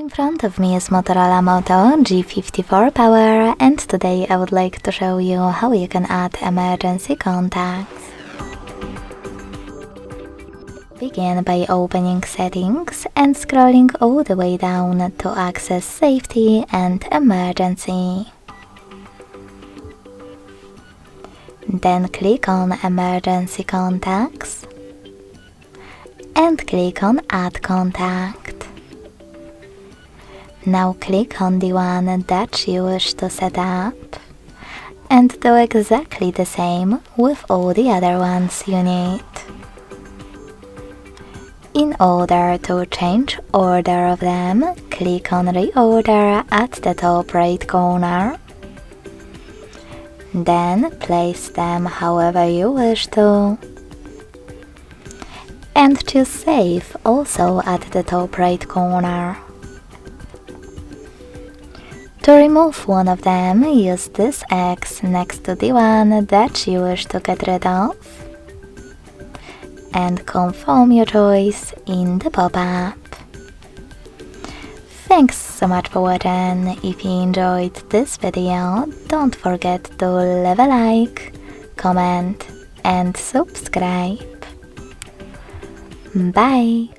In front of me is Motorola Moto G54 Power, and today I would like to show you how you can add emergency contacts. Begin by opening Settings and scrolling all the way down to access Safety and Emergency. Then click on Emergency Contacts and click on Add Contact. Now click on the one that you wish to set up and do exactly the same with all the other ones you need. In order to change order of them, click on Reorder at the top right corner. Then place them however you wish to. And choose Save also at the top right corner. To remove one of them, use this X next to the one that you wish to get rid of and confirm your choice in the pop-up. Thanks so much for watching. If you enjoyed this video, don't forget to leave a like, comment and subscribe. Bye!